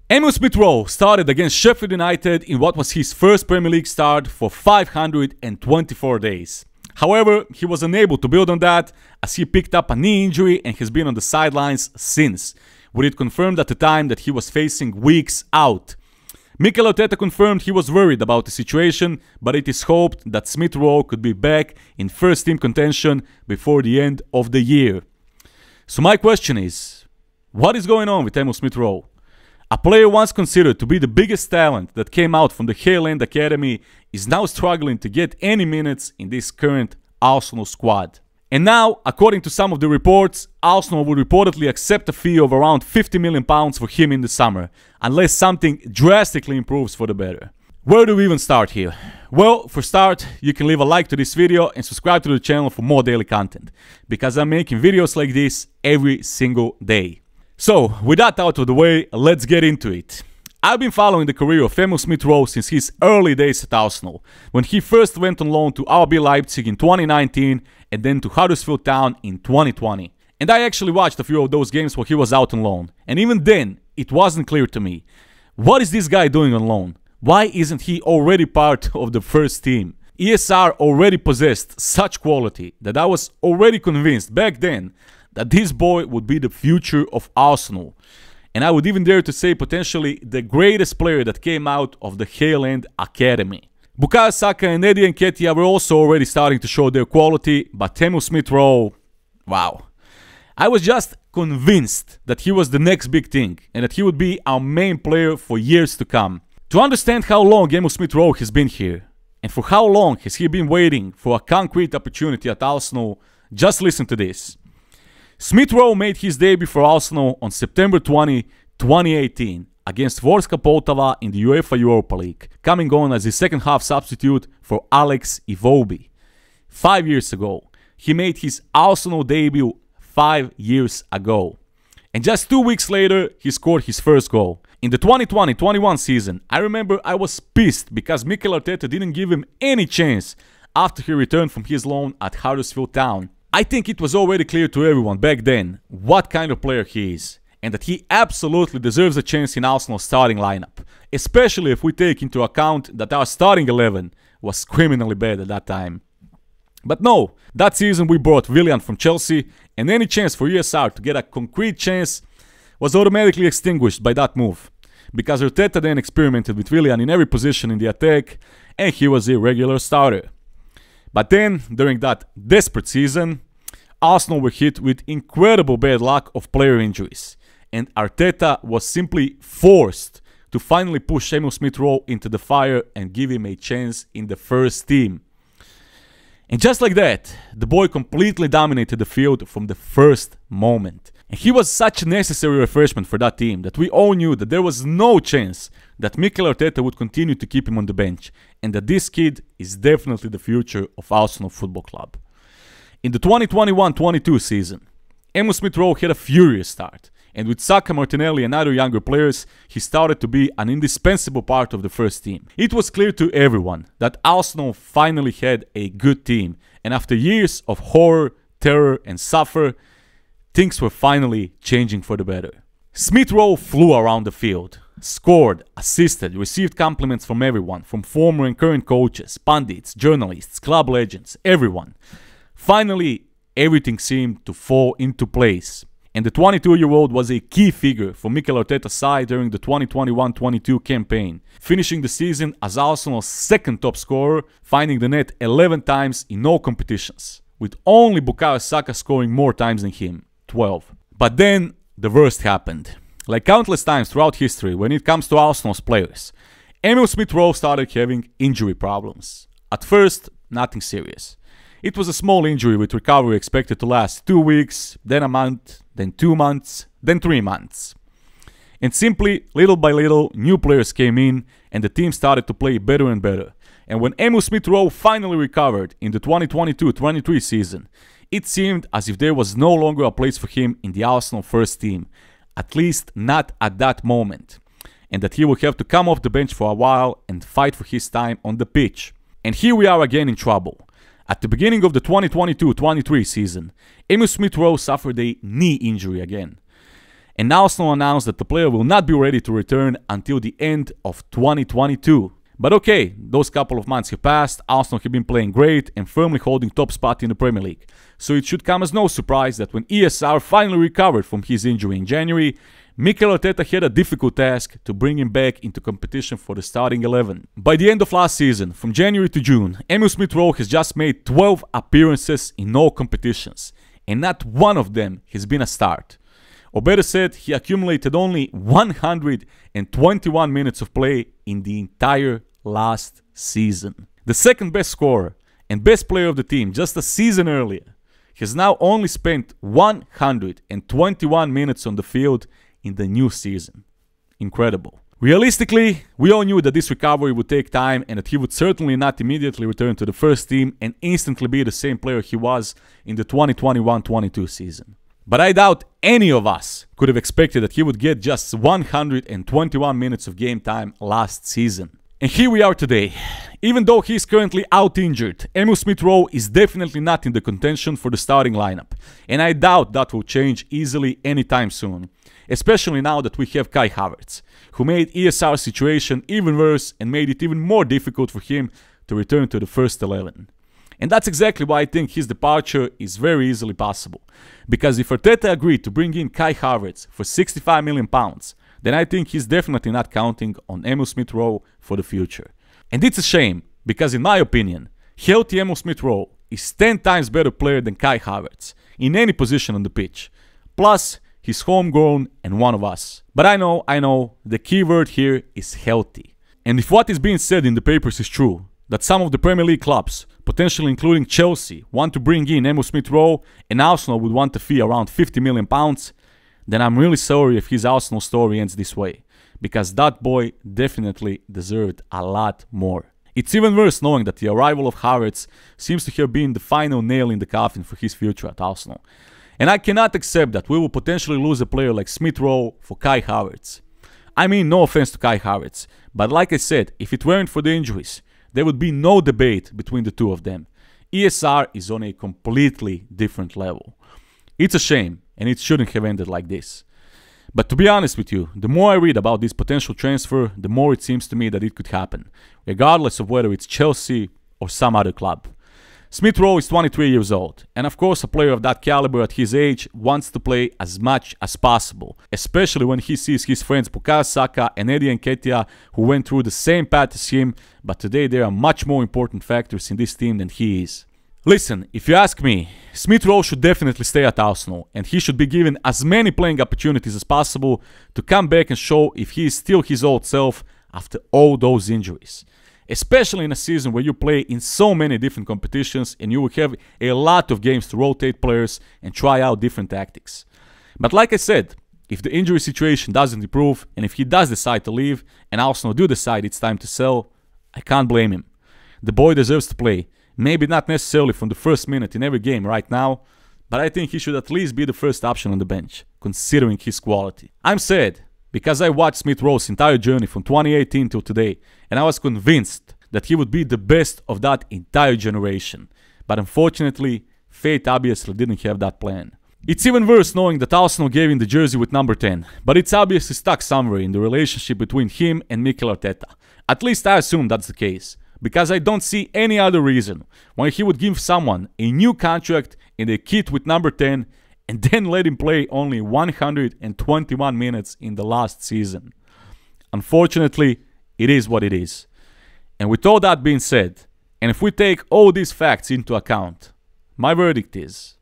Emile Smith-Rowe started against Sheffield United in what was his first Premier League start for 524 days. However, he was unable to build on that as he picked up a knee injury and has been on the sidelines since, with it confirmed at the time that he was facing weeks out. Mikel confirmed he was worried about the situation, but it is hoped that Smith-Rowe could be back in first team contention before the end of the year. So my question is, what is going on with Emile Smith-Rowe? A player once considered to be the biggest talent that came out from the Hale End Academy is now struggling to get any minutes in this current Arsenal squad. And now, according to some of the reports, Arsenal will reportedly accept a fee of around £50 million for him in the summer, unless something drastically improves for the better. Where do we even start here? Well, for start, you can leave a like to this video and subscribe to the channel for more daily content, because I'm making videos like this every single day. So, with that out of the way, let's get into it. I've been following the career of Emile Smith-Rowe since his early days at Arsenal, when he first went on loan to RB Leipzig in 2019 and then to Huddersfield Town in 2020. And I actually watched a few of those games while he was out on loan, and even then, it wasn't clear to me. What is this guy doing on loan? Why isn't he already part of the first team? ESR already possessed such quality that I was already convinced back then that this boy would be the future of Arsenal. And I would even dare to say potentially the greatest player that came out of the Hale End Academy. Bukayo Saka and Eddie Nketiah were also already starting to show their quality, but Emile Smith-Rowe, wow. I was just convinced that he was the next big thing and that he would be our main player for years to come. To understand how long Emile Smith-Rowe has been here, and for how long has he been waiting for a concrete opportunity at Arsenal, just listen to this. Smith-Rowe made his debut for Arsenal on September 20, 2018 against Vorska Poltava in the UEFA Europa League, coming on as a second-half substitute for Alex Iwobi. 5 years ago. He made his Arsenal debut 5 years ago. And just 2 weeks later, he scored his first goal. In the 2020-21 season, I remember I was pissed because Mikel Arteta didn't give him any chance after he returned from his loan at Huddersfield Town. I think it was already clear to everyone back then what kind of player he is, and that he absolutely deserves a chance in Arsenal's starting lineup, especially if we take into account that our starting 11 was criminally bad at that time. But no, that season we brought Willian from Chelsea, and any chance for ESR to get a concrete chance was automatically extinguished by that move, because Arteta then experimented with Willian in every position in the attack, and he was a regular starter. But then, during that desperate season, Arsenal were hit with incredible bad luck of player injuries, and Arteta was simply forced to finally push Emile Smith-Rowe into the fire and give him a chance in the first team. And just like that, the boy completely dominated the field from the first moment. And he was such a necessary refreshment for that team that we all knew that there was no chance that Mikel Arteta would continue to keep him on the bench, and that this kid is definitely the future of Arsenal Football Club. In the 2021-22 season, Emile Smith-Rowe had a furious start, and with Saka, Martinelli and other younger players, he started to be an indispensable part of the first team. It was clear to everyone that Arsenal finally had a good team, and after years of horror, terror and suffer, things were finally changing for the better. Smith-Rowe flew around the field, scored, assisted, received compliments from everyone, from former and current coaches, pundits, journalists, club legends, everyone. Finally, everything seemed to fall into place, and the 22-year-old was a key figure for Mikel Arteta's side during the 2021-22 campaign, finishing the season as Arsenal's second top scorer, finding the net 11 times in all competitions, with only Bukayo Saka scoring more times than him, 12. But then, the worst happened. Like countless times throughout history when it comes to Arsenal's players, Emile Smith-Rowe started having injury problems. At first, nothing serious. It was a small injury with recovery expected to last 2 weeks, then a month, then 2 months, then 3 months. And simply, little by little, new players came in and the team started to play better and better. And when Emile Smith-Rowe finally recovered in the 2022-23 season, it seemed as if there was no longer a place for him in the Arsenal first team, at least not at that moment, and that he would have to come off the bench for a while and fight for his time on the pitch. And here we are again in trouble. At the beginning of the 2022-23 season, Emile Smith-Rowe suffered a knee injury again. And Arsenal announced that the player will not be ready to return until the end of 2022. But okay, those couple of months have passed, Arsenal have been playing great and firmly holding top spot in the Premier League. So it should come as no surprise that when ESR finally recovered from his injury in January, Mikel Arteta had a difficult task to bring him back into competition for the starting 11. By the end of last season, from January to June, Emile Rowe has just made 12 appearances in all competitions, and not one of them has been a start. Or better said, he accumulated only 121 minutes of play in the entire last season. The second best scorer and best player of the team just a season earlier has now only spent 121 minutes on the field in the new season. Incredible. Realistically, we all knew that this recovery would take time and that he would certainly not immediately return to the first team and instantly be the same player he was in the 2021-22 season. But I doubt any of us could have expected that he would get just 121 minutes of game time last season. And here we are today. Even though he is currently out injured, Emile Rowe is definitely not in the contention for the starting lineup. And I doubt that will change easily anytime soon. Especially now that we have Kai Havertz, who made ESR's situation even worse and made it even more difficult for him to return to the first 11. And that's exactly why I think his departure is very easily possible. Because if Arteta agreed to bring in Kai Havertz for £65 million, then I think he's definitely not counting on Emile Rowe for the future. And it's a shame, because in my opinion, healthy Emile Rowe is 10 times better player than Kai Havertz in any position on the pitch. Plus, he's homegrown and one of us. But I know, the key word here is healthy. And if what is being said in the papers is true, that some of the Premier League clubs, potentially including Chelsea, want to bring in Emile Rowe and Arsenal would want a fee around £50 million, then I'm really sorry if his Arsenal story ends this way, because that boy definitely deserved a lot more. It's even worse knowing that the arrival of Havertz seems to have been the final nail in the coffin for his future at Arsenal. And I cannot accept that we will potentially lose a player like Rowe for Kai Havertz. I mean, no offense to Kai Havertz, but like I said, if it weren't for the injuries, there would be no debate between the two of them. ESR is on a completely different level. It's a shame, and it shouldn't have ended like this. But to be honest with you, the more I read about this potential transfer, the more it seems to me that it could happen, regardless of whether it's Chelsea or some other club. Rowe is 23 years old, and of course a player of that caliber at his age wants to play as much as possible, especially when he sees his friends Bukayo Saka and Eddie Nketiah, who went through the same path as him, but today they are much more important factors in this team than he is. Listen, if you ask me, Rowe should definitely stay at Arsenal, and he should be given as many playing opportunities as possible to come back and show if he is still his old self after all those injuries. Especially in a season where you play in so many different competitions and you will have a lot of games to rotate players and try out different tactics. But like I said, if the injury situation doesn't improve and if he does decide to leave and Arsenal do decide it's time to sell, I can't blame him. The boy deserves to play. Maybe not necessarily from the first minute in every game right now, but I think he should at least be the first option on the bench, considering his quality. I'm sad, because I watched Rowe's entire journey from 2018 till today, and I was convinced that he would be the best of that entire generation. But unfortunately, fate obviously didn't have that plan. It's even worse knowing that Arsenal gave him the jersey with number 10, but it's obviously stuck somewhere in the relationship between him and Mikel Arteta. At least I assume that's the case, because I don't see any other reason why he would give someone a new contract in a kit with number 10 and then let him play only 121 minutes in the last season. Unfortunately, it is what it is. And with all that being said, and if we take all these facts into account, my verdict is,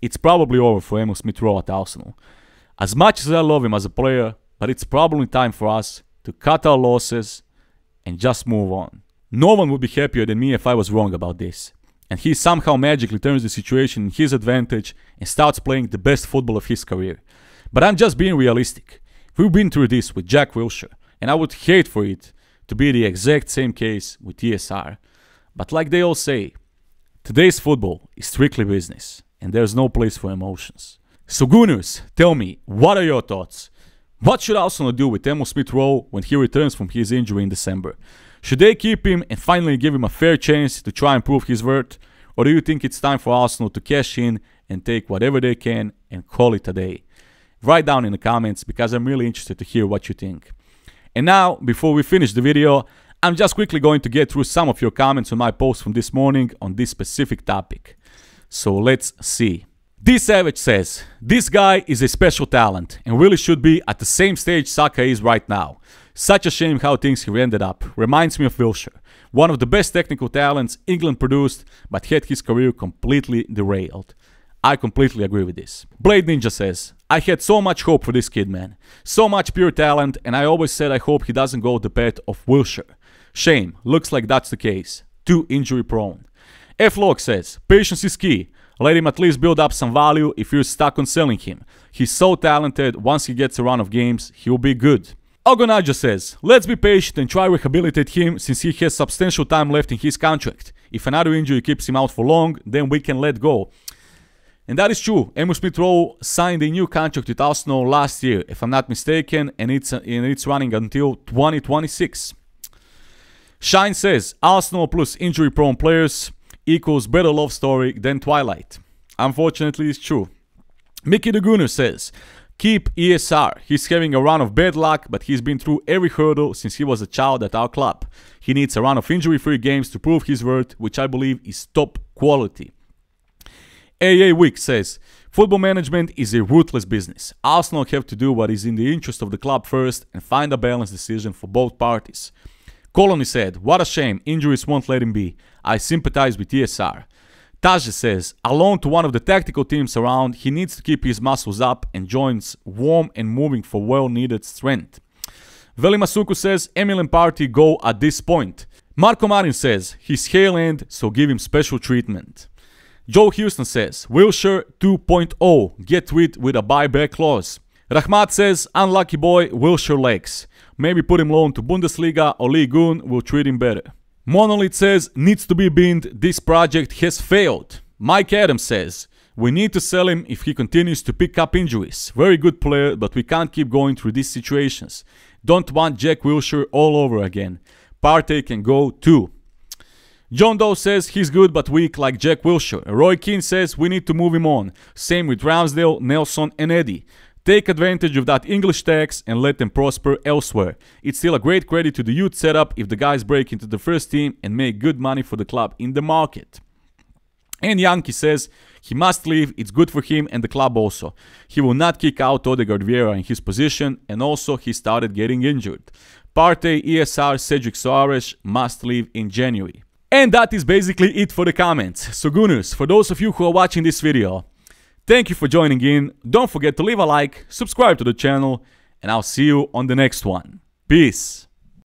it's probably over for Emile Rowe at Arsenal. As much as I love him as a player, but it's probably time for us to cut our losses and just move on. No one would be happier than me if I was wrong about this, and he somehow magically turns the situation in his advantage and starts playing the best football of his career. But I'm just being realistic. We've been through this with Jack Wilshere, and I would hate for it to be the exact same case with ESR. But like they all say, today's football is strictly business, and there's no place for emotions. So Gunners, tell me, what are your thoughts? What should Arsenal do with Emile Rowe when he returns from his injury in December? Should they keep him and finally give him a fair chance to try and prove his worth? Or do you think it's time for Arsenal to cash in and take whatever they can and call it a day? Write down in the comments because I'm really interested to hear what you think. And now, before we finish the video, I'm just quickly going to get through some of your comments on my post from this morning on this specific topic. So let's see. D Savage says, this guy is a special talent and really should be at the same stage Saka is right now. Such a shame how things have ended up. Reminds me of Wilshere. One of the best technical talents England produced, but had his career completely derailed. I completely agree with this. Blade Ninja says, I had so much hope for this kid, man. So much pure talent, and I always said I hope he doesn't go the path of Wilshere. Shame, looks like that's the case. Too injury prone. F-Log says, patience is key. Let him at least build up some value if you're stuck on selling him. He's so talented, once he gets a run of games, he'll be good. Ogonaja says, let's be patient and try rehabilitate him since he has substantial time left in his contract. If another injury keeps him out for long, then we can let go. And that is true. Emile Smith-Rowe signed a new contract with Arsenal last year, if I'm not mistaken, and it's running until 2026. Shine says, Arsenal plus injury-prone players equals better love story than Twilight. Unfortunately, it's true. Mickey the Gunner says, keep ESR. He's having a run of bad luck, but he's been through every hurdle since he was a child at our club. He needs a run of injury-free games to prove his worth, which I believe is top quality. AA Wick says, football management is a ruthless business. Arsenal have to do what is in the interest of the club first and find a balanced decision for both parties. Colony said, what a shame, injuries won't let him be. I sympathize with ESR. Taja says, alone to one of the tactical teams around, he needs to keep his muscles up and joints warm and moving for well-needed strength. Veli Masuku says, Emile and Partey go at this point. Marco Marin says, he's tail end, so give him special treatment. Joe Houston says, Wilshere 2.0, get rid with a buyback clause. Rahmat says, unlucky boy, Wilshere legs. Maybe put him loan to Bundesliga or Ligue 1 will treat him better. Monolith says, needs to be binned, this project has failed. Mike Adams says, we need to sell him if he continues to pick up injuries. Very good player, but we can't keep going through these situations. Don't want Jack Wilshere all over again. Partey can go too. John Doe says he's good but weak like Jack Wilshere. Roy Keane says we need to move him on. Same with Ramsdale, Nelson and Eddie. Take advantage of that English tax and let them prosper elsewhere. It's still a great credit to the youth setup if the guys break into the first team and make good money for the club in the market. And Yankee says he must leave, it's good for him and the club also. He will not kick out Odegaard Vieira in his position, and also he started getting injured. Partey, ESR, Cedric Soares must leave in January. And that is basically it for the comments. So Gunners, for those of you who are watching this video, thank you for joining in. Don't forget to leave a like, subscribe to the channel, and I'll see you on the next one. Peace.